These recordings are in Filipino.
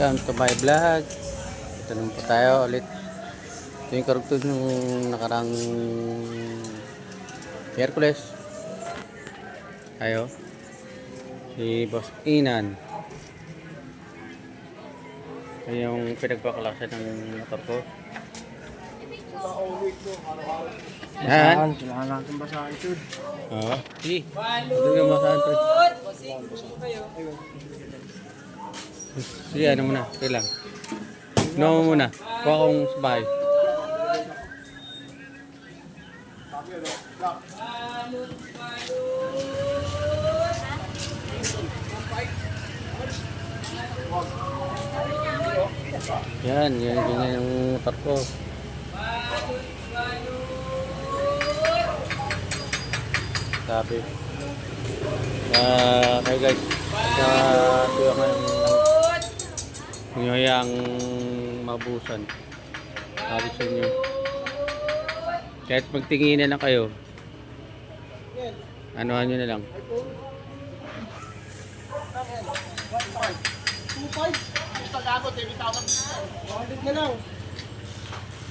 Welcome to my vlog. Ito naman po tayo ulit. Ito yung karugtog ng nakarang Hercules. Tayo. Si Boss Inan. Ito yung pinagpakalaksan ng motor ko. Yan. Kailangan natin basahin ito. Oo. Sige. Ito yung masahan ko. Sige, ano muna. Sige lang. No muna. Kuha kong sabay. Yan yung motor ko. Sabi. Okay guys. Ito yung hayang mabusan. Sabi sa inyo. Kahit magtingin na lang kayo. Anuhan nyo na lang. 2.5. Tagagot, 10,000. 100 na lang.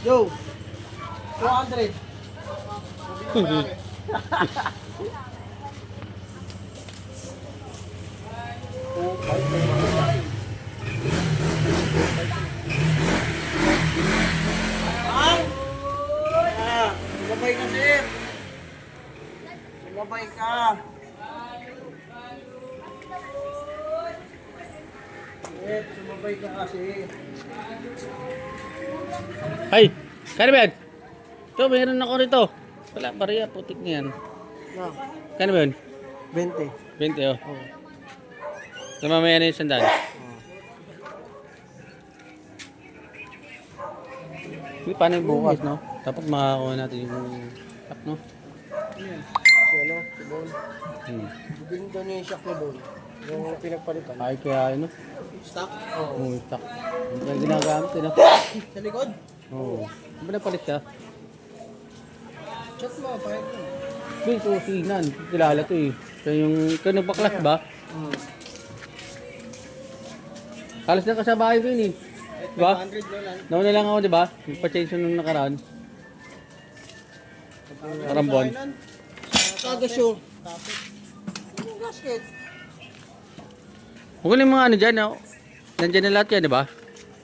Yo. 200. Sumabay ka, sir. Sumabay ka. Sumabay ka kasi. Ay! Kano ito, mayroon ako rito. Wala, bariya, putik na yan. No. Kano ba yun? 20. 20 oh. Oh. So, mamaya na yung sandal. Hindi, paano yung bukas, no? Dapat makakuha natin yung shock, no? Si ano? Si Bon. Bibing doon yung shock ni Bon. Yung pinagpalitan. Ay, kaya no? Stock? Oo, stock. Hindi kaya ginagamit, no? Sa likod? Oo. Ano ba napalit siya? Chat mo, pahit mo. Hindi, ito si Inan. Kilala to eh. Kaya yung, kaya nagbaklas ba? Halos na kasabahay ko yun eh. Diba? 100 na lang. Nauna lang ako, diba? Nagpa-change nung nakaraan. Karambon. Kagasyo. Yung gasket. Huwag yung mga ano dyan, oh. Nandyan na lahat yan, diba?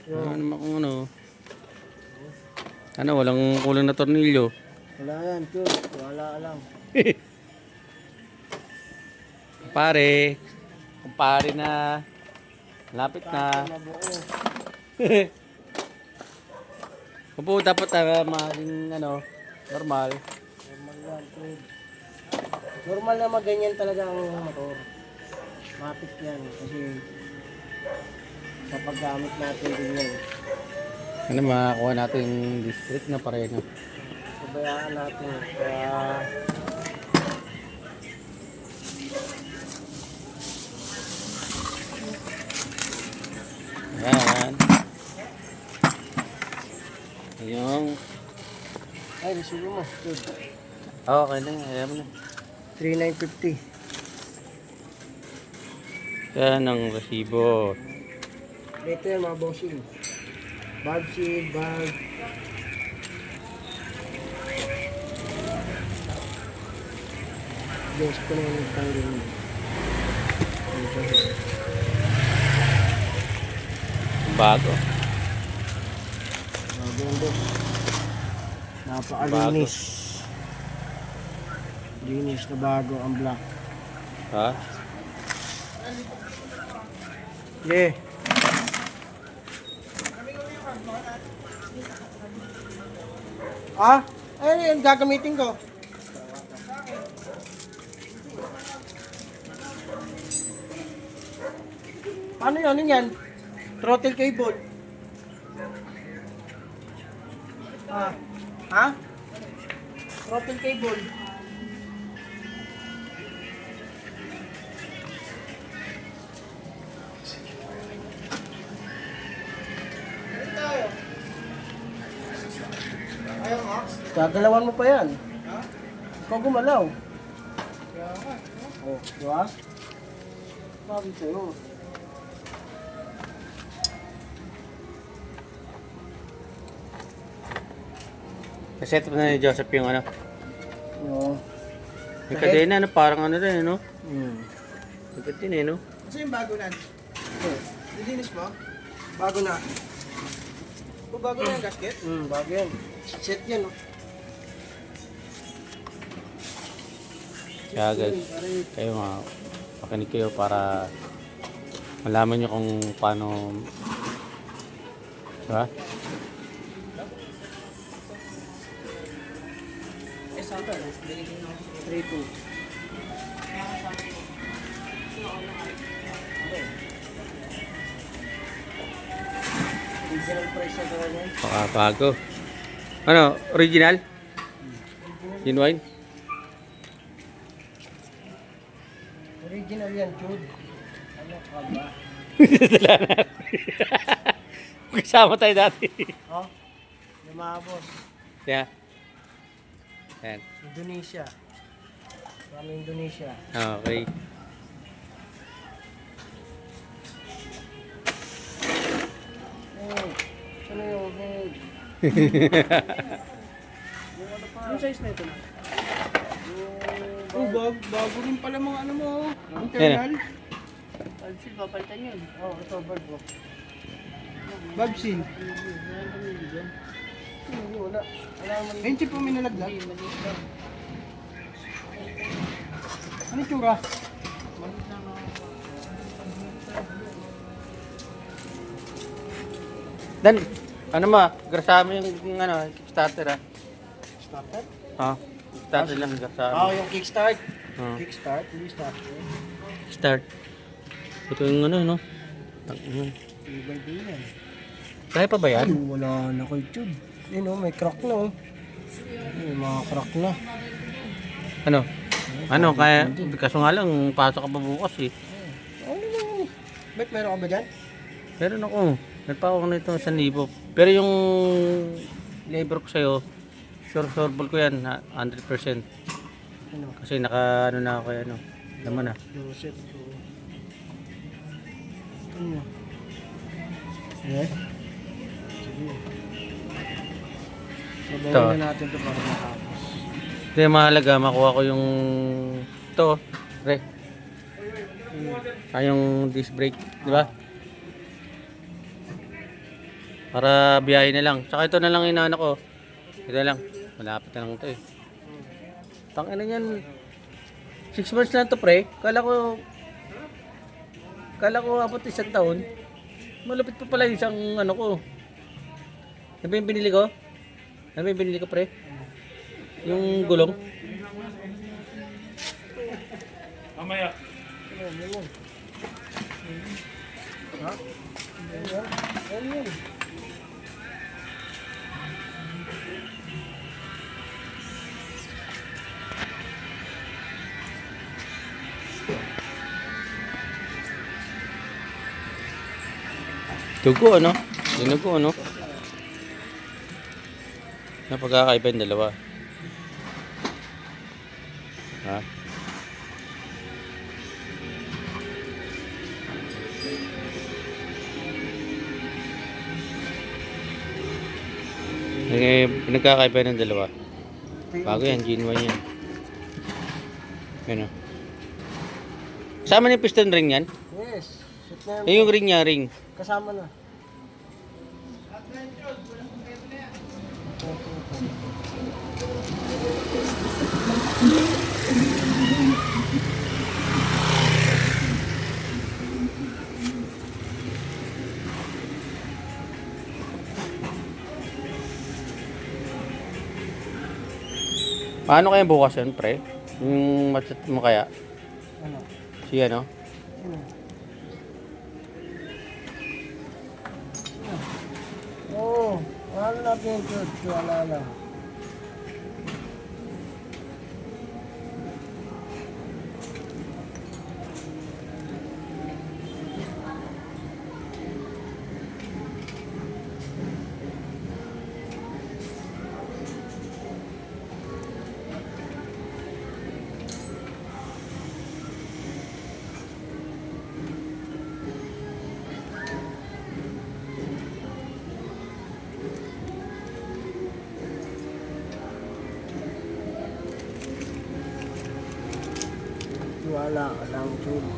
Ano naman kung ano. Ano, walang kulang na tornilyo. Wala yan, tiyos. Wala lang. Kumpare na. Lapit na. Mabuo. Kung dapat maging ano, normal. Normal yan, tiyos. Normal na maganyan talaga ang motor. Matik yan. Kasi sa paggamit natin din yan. Ano, makakuha natin yung district na pareho. Pabayaan natin. Kaya Ayan. Yung... ay, resibo mo. Good. Okay na, ayan mo na. 3,950. Yan ang resibo. Ito yan mga bossing. Bag seal, bag. Diyos ko na yung nagtanggal mo. Bago. Bago yung boss. Napakalinis. Linis na bago ang black. Ha? Yeah. Ah? Ayun yung gagamitin ko. Ano yun? Ano yan? Throttle cable. Ah. Ha? Throttle cable. Gagalawan mo pa yan. Ha? Ikaw gumalaw. Kaya nga. Oh, di ba? Sabi sa'yo. Naset up na ni Joseph yung ano. Oo. Yung kadena, no? Parang ano rin, no? Hmm. Lupit din, no? Kasi yung bago na. Nilinis mo? Bago na. O bago na yung gasket? Bago yan. Set yan, no? Kaya guys, kayo mga makinig kayo para malaman nyo kung paano, diba? Eh, saka. Binigyan ng 3-2. Original price na talaga yan. Baka bago. Ano, original? Genuine? Original yan, Chud. Ano ka ba? Kasama tayo dati. Oh, lumabos. Kaya, yan. Indonesia. Kami Indonesia. Okay. Oh, ano yung head? Anong size na ito na? Yung Bago rin pala mga ano mo. Yan. Internal. Alcid, papalitan yun. Oh, ito, bird box. Babsin. Wala. Wala naman. Ayun chip po may nalaglag. Ano yung tsura? Dan, ano mo, grasama yung ano, Kickstarter Starter? ah. Kickstarter lang, grasama. Oh, yung kickstart. Oh. Kickstart, hindi starter. Kickstart. Ito yung ano, no? Ibay din yan. Kaya pa ba yan? Ay, wala na kay Chud. Yun oh, may crack na oh. May mga crack na. Ano? Ano, kaya, kaso nga lang, pasok ka pa bukas eh. Ano na yan eh? Ba't meron ka ba dyan? Meron ako. Meron pa ako nito 1,000. Pero yung labor ko sa'yo, sure ko yan, 100%. Ano? Kasi naka, ano na ako ano, naman na. Yung set ko. Ano? Eh? Sige. Ito. Sabayin na natin ito para matapos. Hindi, mahalaga, makuha ko yung, ito, re. Yung disc brake, di ba? Para biyahe na lang. Saka ito na lang inaano ko. Ito na lang. Malapit na lang ito eh. Tangina niyan. 6 months lang to pre. Kala ko abot 1 taon. Malapit pa pala yung isang ano ko. Ano ba yung binili ko? Ano ba yung binili ko pre? Yung gulong. Mamaya. Ano? Ha? Ano yun? Dugo ano? Dinugo ano? Napagkakaiba yung dalawa. Ha? Pinagkakaiba ng dalawa. Bago yan, genuine yan. Yan o. Kasama na yung piston ring yan? Yes. Shoot na Eh, yung ring niya, ring. kasama na. Paano kaya bukas yun, pre? Yung machat mo kaya? Ano? Si ano? Ano? Oo. Ano natin yung church? Wala lang. Wala ka lang, Jude.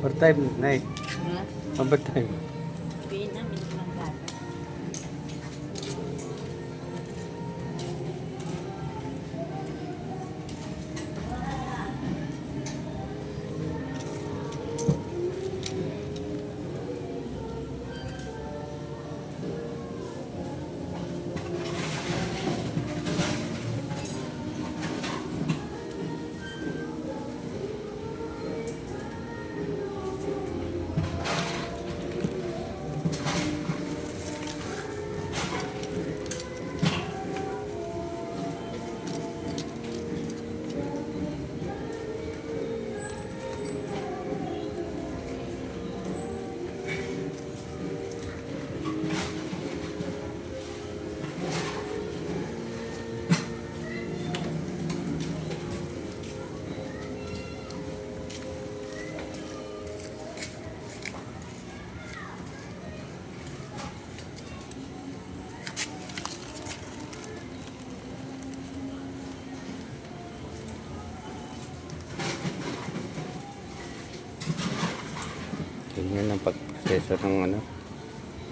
Overtime, night. Overtime. Sabihin namin ng bata. Ganyan ang pagproseso ng ano,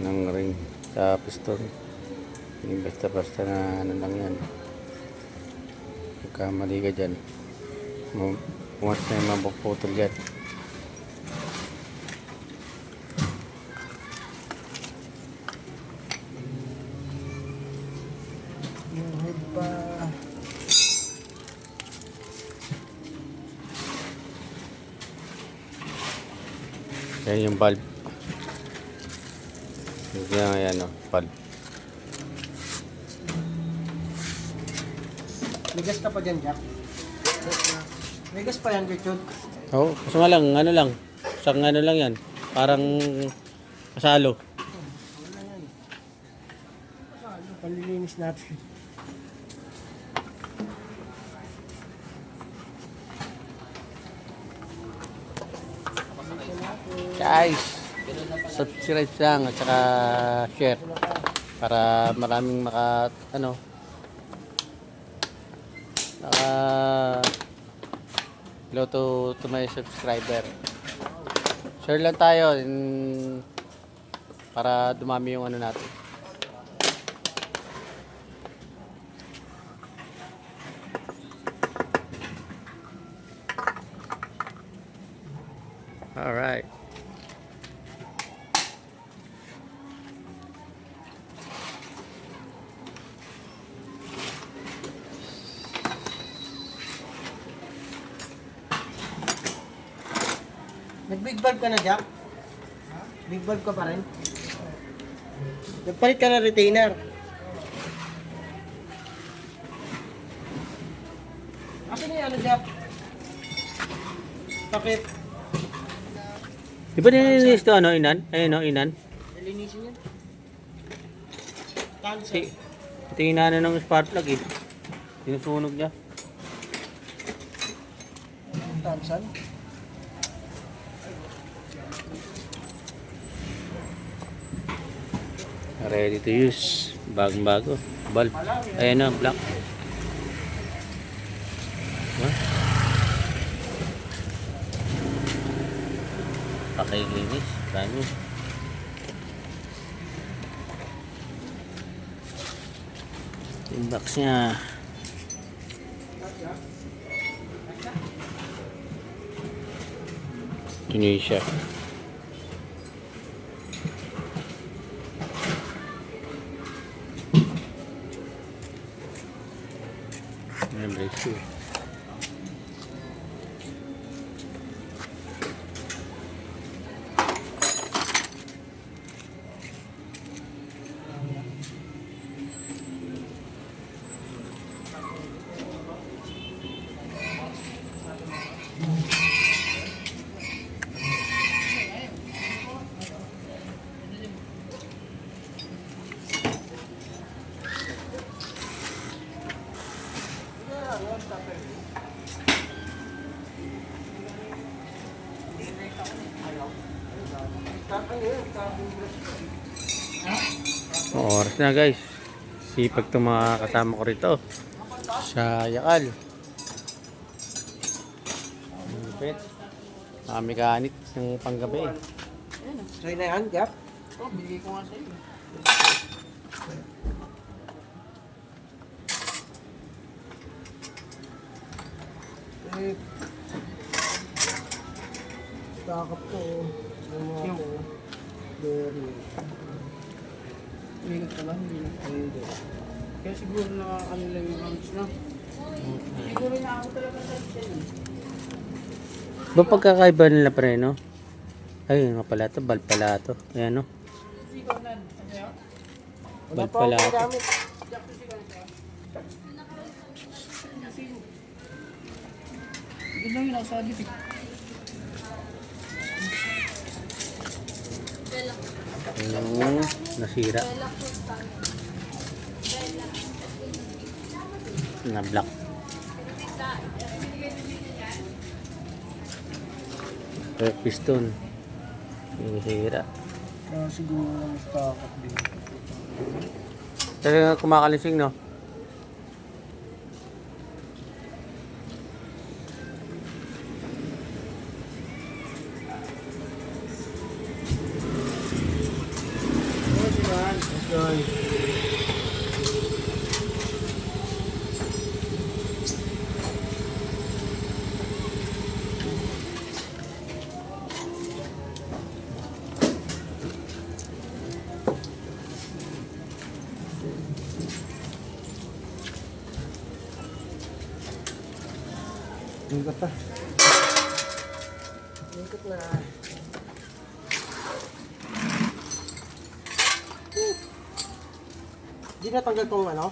ng ring sa piston. Hindi basta-basta na ano lang yan. Pagkamali ka dyan, once na yung mapuputol yan. Yung head pa. Yan yung valve. Yan, ayan o, valve. May gas ka pa dyan, Jack? May gas pa yan, Jude. Oo, kaso nga lang, ano lang. Isang ano lang yan. Parang kasalo. Wala yan. Palilinis natin. Guys, subscribe lang at saka share para maraming ano hello to my subscriber. Share lang tayo para dumami yung ano natin. All right. Nag-big bulb ka na, Jack? Big bulb ka pa rin? Nagpalit ka na retainer. Akin na yung ano, Jack? Bakit? Di ba nililinis to ano, inan? Ayun o, inan. Nalinisin yan. Cancel. Tingnan na ng spark plug eh. Sinusunog niya. Cancel. Ready to use. Bagong bago. Bulb. Ayan na, black. Huh? Nakilinis. Dami. Yung box niya. Tunisia. Ayan, breakthrough. Oras na guys. Sipag itong mga kasama ko rito. Sa Yakal. Lupit. Mga mekanik ng panggabi. Sa'yo na yan, Jack? Oh, bigay ko nga sa'yo. Eh, takap to. Yung mga to. Very. Ingat ka lang, ingat. Hindi. Kaya siguro ano lang yung hands na. Siguro na ako talaga sa dyan. Ba pagkakaiba nila pre, no? Ay, nga pala ito. Bal pala ito. Ayan, no? Sigaw na. Ano Wala Bal pa pala akong ito. gamit. Jack to sigaw siya. Hindi lang yun, sa dipik. Yung nasira. Na black. Piston. Yung nasira. Kaya siguro lang takap din. Kasi kumakalising, no? Ikot pa. Ikot na. Di natanggal tong ano?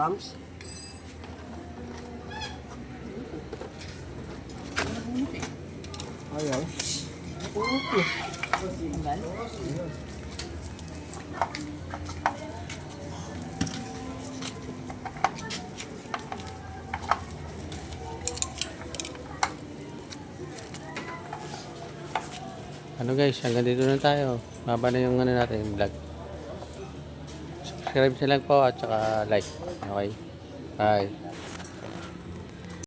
Cams? Ayaw. Okay. Ano guys, hanggang dito na tayo. Maba na yung ano natin, vlog. Subscribe na lang po at saka like. Okay? Bye.